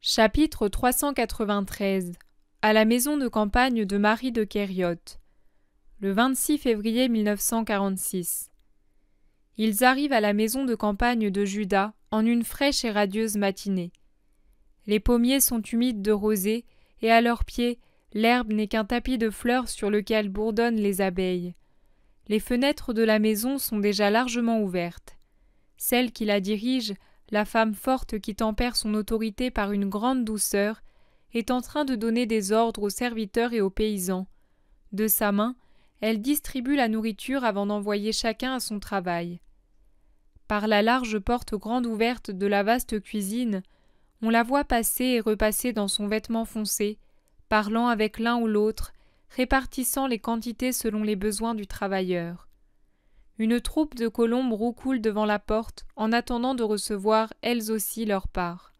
Chapitre 393. À la maison de campagne de Marie de Kériote. Le 26 février 1946. Ils arrivent à la maison de campagne de Juda en une fraîche et radieuse matinée. Les pommiers sont humides de rosée, et à leurs pieds, l'herbe n'est qu'un tapis de fleurs sur lequel bourdonnent les abeilles. Les fenêtres de la maison sont déjà largement ouvertes. Celle qui la dirige, la femme forte qui tempère son autorité par une grande douceur, est en train de donner des ordres aux serviteurs et aux paysans. De sa main, elle distribue la nourriture avant d'envoyer chacun à son travail. Par la large porte grande ouverte de la vaste cuisine, on la voit passer et repasser dans son vêtement foncé, parlant avec l'un ou l'autre, répartissant les quantités selon les besoins du travailleur. Une troupe de colombes roucoulent devant la porte en attendant de recevoir elles aussi leur part.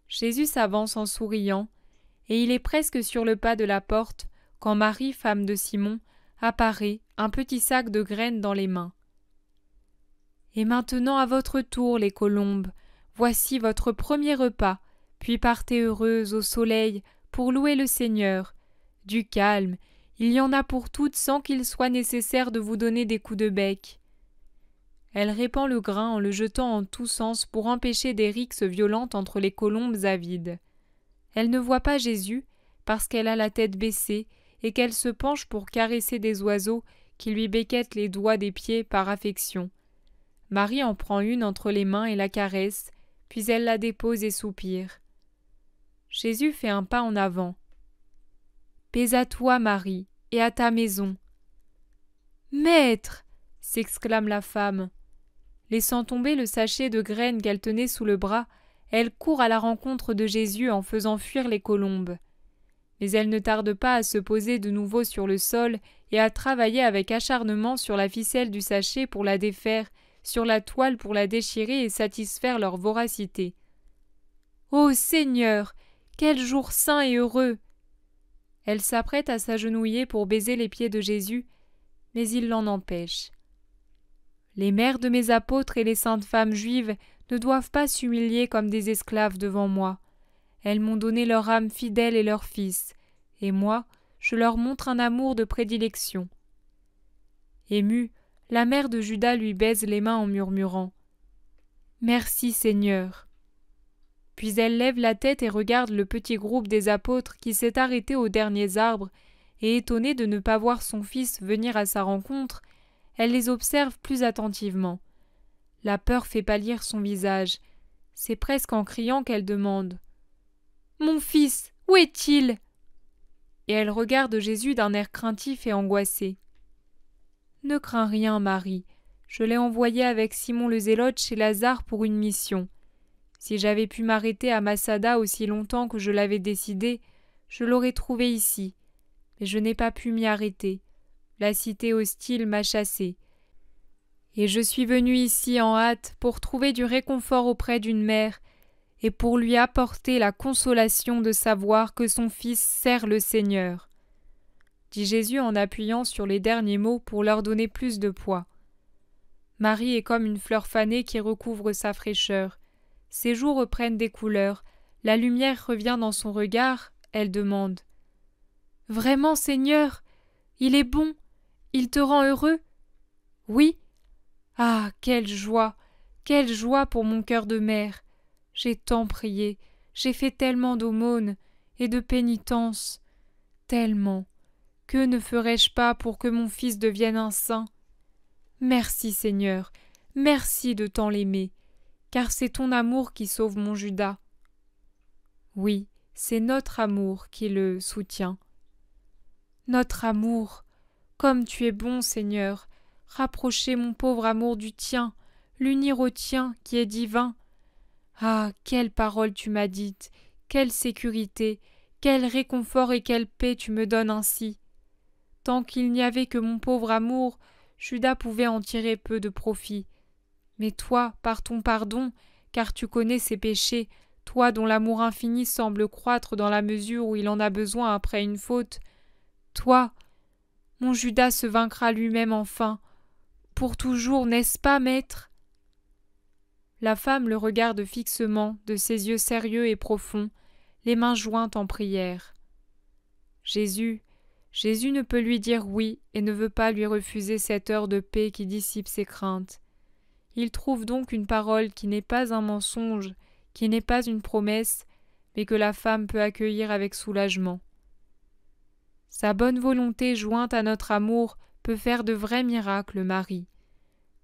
Jésus s'avance en souriant, et il est presque sur le pas de la porte quand Marie, femme de Simon, apparaît, un petit sac de graines dans les mains. « Et maintenant à votre tour, les colombes, voici votre premier repas, puis partez heureuses au soleil pour louer le Seigneur. Du calme, il y en a pour toutes sans qu'il soit nécessaire de vous donner des coups de bec. » Elle répand le grain en le jetant en tous sens pour empêcher des rixes violentes entre les colombes avides. Elle ne voit pas Jésus parce qu'elle a la tête baissée et qu'elle se penche pour caresser des oiseaux qui lui becquettent les doigts des pieds par affection. Marie en prend une entre les mains et la caresse, puis elle la dépose et soupire. Jésus fait un pas en avant. « Paix à toi, Marie, et à ta maison. »« Maître !» s'exclame la femme. Laissant tomber le sachet de graines qu'elle tenait sous le bras, elle court à la rencontre de Jésus en faisant fuir les colombes. Mais elle ne tarde pas à se poser de nouveau sur le sol et à travailler avec acharnement sur la ficelle du sachet pour la défaire, sur la toile pour la déchirer et satisfaire leur voracité. « Ô Seigneur, quel jour saint et heureux !» Elle s'apprête à s'agenouiller pour baiser les pieds de Jésus, mais il l'en empêche. Les mères de mes apôtres et les saintes femmes juives ne doivent pas s'humilier comme des esclaves devant moi. Elles m'ont donné leur âme fidèle et leur fils, et moi, je leur montre un amour de prédilection. Émue, la mère de Judas lui baise les mains en murmurant « Merci Seigneur !» Puis elle lève la tête et regarde le petit groupe des apôtres qui s'est arrêté aux derniers arbres, et étonnée de ne pas voir son fils venir à sa rencontre, elle les observe plus attentivement. La peur fait pâlir son visage. C'est presque en criant qu'elle demande « Mon fils, où est-il » Et elle regarde Jésus d'un air craintif et angoissé. « Ne crains rien, Marie. Je l'ai envoyé avec Simon le Zélote chez Lazare pour une mission. Si j'avais pu m'arrêter à Masada aussi longtemps que je l'avais décidé, je l'aurais trouvé ici. Mais je n'ai pas pu m'y arrêter. La cité hostile m'a chassé. Et je suis venu ici en hâte pour trouver du réconfort auprès d'une mère et pour lui apporter la consolation de savoir que son fils sert le Seigneur. » dit Jésus en appuyant sur les derniers mots pour leur donner plus de poids. Marie est comme une fleur fanée qui recouvre sa fraîcheur. Ses joues reprennent des couleurs, la lumière revient dans son regard, elle demande « Vraiment, Seigneur, il est bon, il te rend heureux ?»« Oui. » »« Ah, quelle joie pour mon cœur de mère. J'ai tant prié, j'ai fait tellement d'aumônes et de pénitences. Tellement. Que ne ferais-je pas pour que mon fils devienne un saint? Merci Seigneur, merci de tant l'aimer, car c'est ton amour qui sauve mon Judas. Oui, c'est notre amour qui le soutient. Notre amour, comme tu es bon Seigneur, rapprocher mon pauvre amour du tien, l'unir au tien qui est divin. Ah, quelle parole tu m'as dite, quelle sécurité, quel réconfort et quelle paix tu me donnes ainsi. Tant qu'il n'y avait que mon pauvre amour, Judas pouvait en tirer peu de profit. Mais toi, par ton pardon, car tu connais ses péchés, toi dont l'amour infini semble croître dans la mesure où il en a besoin après une faute, toi, mon Judas se vaincra lui-même enfin. Pour toujours, n'est-ce pas, maître ? La femme le regarde fixement, de ses yeux sérieux et profonds, les mains jointes en prière. Jésus ne peut lui dire oui et ne veut pas lui refuser cette heure de paix qui dissipe ses craintes. Il trouve donc une parole qui n'est pas un mensonge, qui n'est pas une promesse, mais que la femme peut accueillir avec soulagement. Sa bonne volonté jointe à notre amour peut faire de vrais miracles, Marie.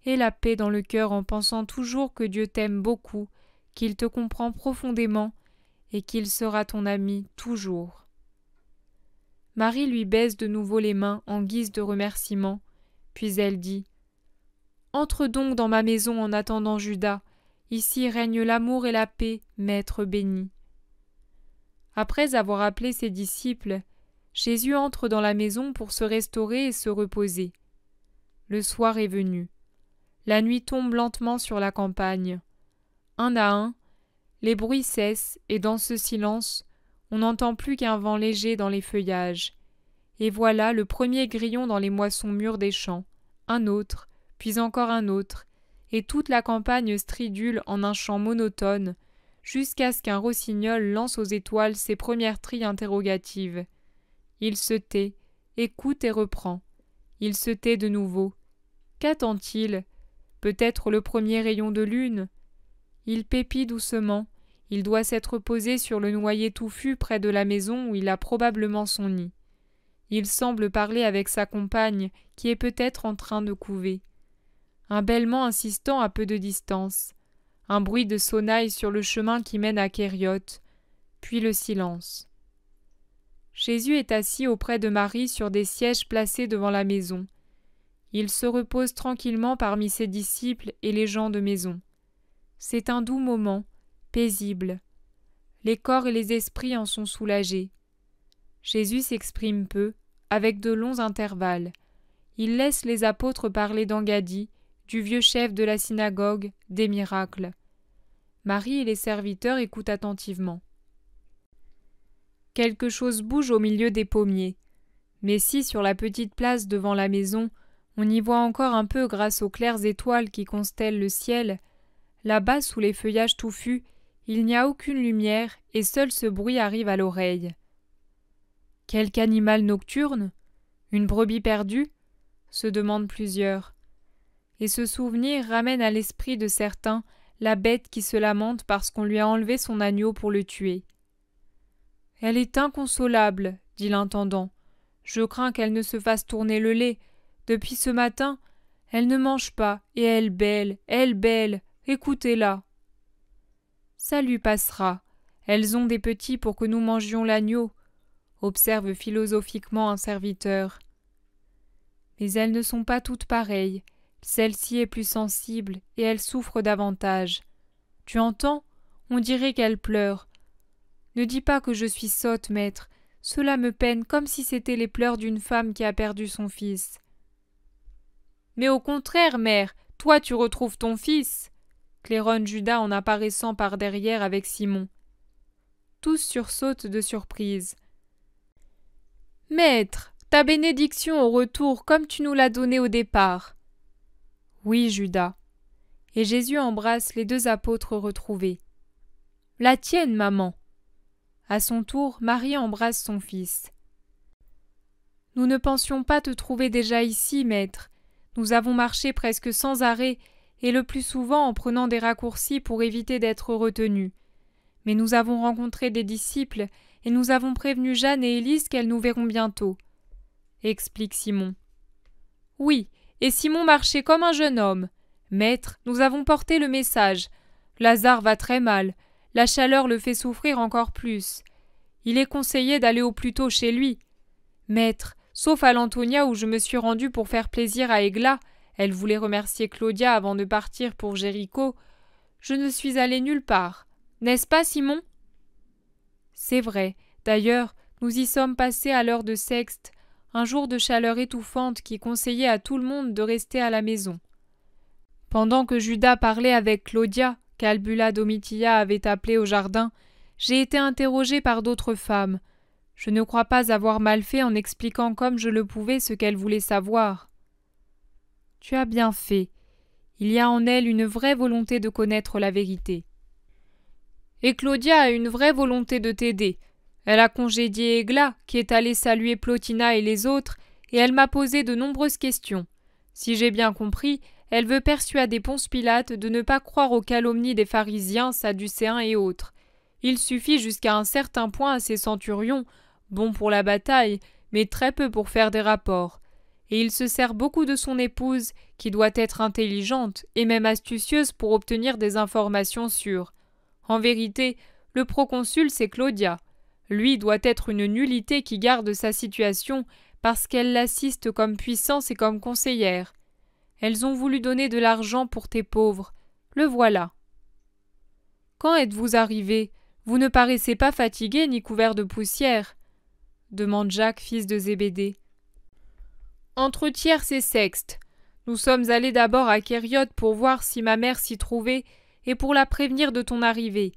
Aie la paix dans le cœur en pensant toujours que Dieu t'aime beaucoup, qu'il te comprend profondément et qu'il sera ton ami toujours. Marie lui baise de nouveau les mains en guise de remerciement, puis elle dit « Entre donc dans ma maison en attendant Judas, ici règne l'amour et la paix, Maître béni. » Après avoir appelé ses disciples, Jésus entre dans la maison pour se restaurer et se reposer. Le soir est venu. La nuit tombe lentement sur la campagne. Un à un, les bruits cessent et dans ce silence, on n'entend plus qu'un vent léger dans les feuillages. Et voilà le premier grillon dans les moissons mûres des champs, un autre, puis encore un autre, et toute la campagne stridule en un chant monotone, jusqu'à ce qu'un rossignol lance aux étoiles ses premières trilles interrogatives. Il se tait, écoute et reprend. Il se tait de nouveau. Qu'attend-il ? Peut-être le premier rayon de lune. Il pépit doucement. Il doit s'être posé sur le noyer touffu près de la maison où il a probablement son nid. Il semble parler avec sa compagne, qui est peut-être en train de couver. Un bêlement insistant à peu de distance. Un bruit de sonnaille sur le chemin qui mène à Kérioth. Puis le silence. Jésus est assis auprès de Marie sur des sièges placés devant la maison. Il se repose tranquillement parmi ses disciples et les gens de maison. C'est un doux moment, paisible. Les corps et les esprits en sont soulagés. Jésus s'exprime peu, avec de longs intervalles. Il laisse les apôtres parler d'Engaddi, du vieux chef de la synagogue, des miracles. Marie et les serviteurs écoutent attentivement. Quelque chose bouge au milieu des pommiers. Mais si sur la petite place devant la maison, on y voit encore un peu grâce aux claires étoiles qui constellent le ciel, là-bas sous les feuillages touffus, il n'y a aucune lumière et seul ce bruit arrive à l'oreille. Quelque animal nocturne ? Une brebis perdue ? Se demandent plusieurs. Et ce souvenir ramène à l'esprit de certains la bête qui se lamente parce qu'on lui a enlevé son agneau pour le tuer. « Elle est inconsolable, » dit l'intendant. « Je crains qu'elle ne se fasse tourner le lait. Depuis ce matin, elle ne mange pas, et elle bêle, écoutez-la. » « Ça lui passera. Elles ont des petits pour que nous mangions l'agneau, » observe philosophiquement un serviteur. Mais elles ne sont pas toutes pareilles. Celle-ci est plus sensible, et elle souffre davantage. Tu entends ? On dirait qu'elle pleure. Ne dis pas que je suis sotte, maître. Cela me peine comme si c'étaient les pleurs d'une femme qui a perdu son fils. Mais au contraire, mère, toi tu retrouves ton fils, claironne Judas en apparaissant par derrière avec Simon. Tous sursautent de surprise. Maître, ta bénédiction au retour comme tu nous l'as donnée au départ. Oui, Judas. Et Jésus embrasse les deux apôtres retrouvés. La tienne, maman. À son tour, Marie embrasse son fils. Nous ne pensions pas te trouver déjà ici, maître. Nous avons marché presque sans arrêt, et le plus souvent en prenant des raccourcis pour éviter d'être retenus. Mais nous avons rencontré des disciples, et nous avons prévenu Jeanne et Élise qu'elles nous verront bientôt. Explique Simon. Oui, et Simon marchait comme un jeune homme. Maître, nous avons porté le message. Lazare va très mal. La chaleur le fait souffrir encore plus. Il est conseillé d'aller au plus tôt chez lui. Maître, sauf à l'Antonia où je me suis rendu pour faire plaisir à Egla, elle voulait remercier Claudia avant de partir pour Jéricho, je ne suis allé nulle part. N'est-ce pas, Simon ? C'est vrai. D'ailleurs, nous y sommes passés à l'heure de sexte, un jour de chaleur étouffante qui conseillait à tout le monde de rester à la maison. Pendant que Judas parlait avec Claudia, qu'Albula Domitia avait appelée au jardin, j'ai été interrogé par d'autres femmes. Je ne crois pas avoir mal fait en expliquant comme je le pouvais ce qu'elles voulaient savoir. Tu as bien fait. Il y a en elle une vraie volonté de connaître la vérité. Et Claudia a une vraie volonté de t'aider. Elle a congédié Egla, qui est allé saluer Plotina et les autres, et elle m'a posé de nombreuses questions. Si j'ai bien compris, elle veut persuader Ponce Pilate de ne pas croire aux calomnies des pharisiens, sadducéens et autres. Il suffit jusqu'à un certain point à ces centurions, bons pour la bataille, mais très peu pour faire des rapports. Et il se sert beaucoup de son épouse, qui doit être intelligente et même astucieuse pour obtenir des informations sûres. En vérité, le proconsul, c'est Claudia. Lui doit être une nullité qui garde sa situation parce qu'elle l'assiste comme puissance et comme conseillère. Elles ont voulu donner de l'argent pour tes pauvres. Le voilà. Quand êtes-vous arrivés? Vous ne paraissez pas fatigué ni couvert de poussière, demande Jacques, fils de Zébédée. Entre Thiers et Sexte. Nous sommes allés d'abord à Kériote pour voir si ma mère s'y trouvait et pour la prévenir de ton arrivée.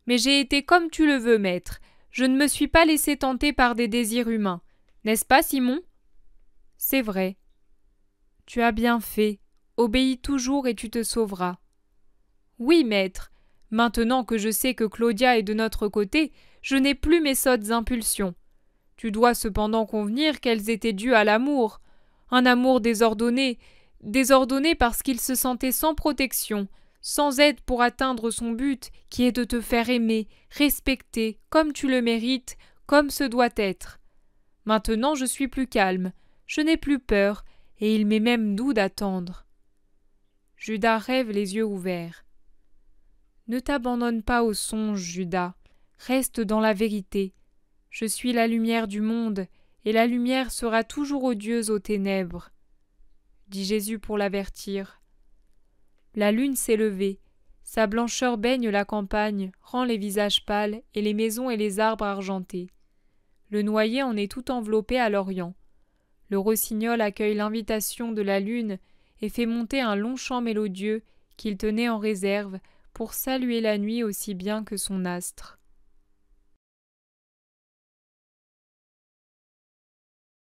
Mais j'ai été comme tu le veux, maître. Je ne me suis pas laissé tenter par des désirs humains. N'est-ce pas, Simon? C'est vrai. Tu as bien fait. Obéis toujours et tu te sauveras. Oui, maître. Maintenant que je sais que Claudia est de notre côté, je n'ai plus mes sottes impulsions. Tu dois cependant convenir qu'elles étaient dues à l'amour. Un amour désordonné parce qu'il se sentait sans protection, sans aide pour atteindre son but, qui est de te faire aimer, respecter, comme tu le mérites, comme ce doit être. Maintenant je suis plus calme, je n'ai plus peur, et il m'est même doux d'attendre. Judas rêve les yeux ouverts. Ne t'abandonne pas au songe, Judas, reste dans la vérité. Je suis la lumière du monde, et la lumière sera toujours odieuse aux ténèbres, dit Jésus pour l'avertir. La lune s'est levée, sa blancheur baigne la campagne, rend les visages pâles et les maisons et les arbres argentés. Le noyer en est tout enveloppé à l'orient. Le rossignol accueille l'invitation de la lune et fait monter un long chant mélodieux qu'il tenait en réserve pour saluer la nuit aussi bien que son astre.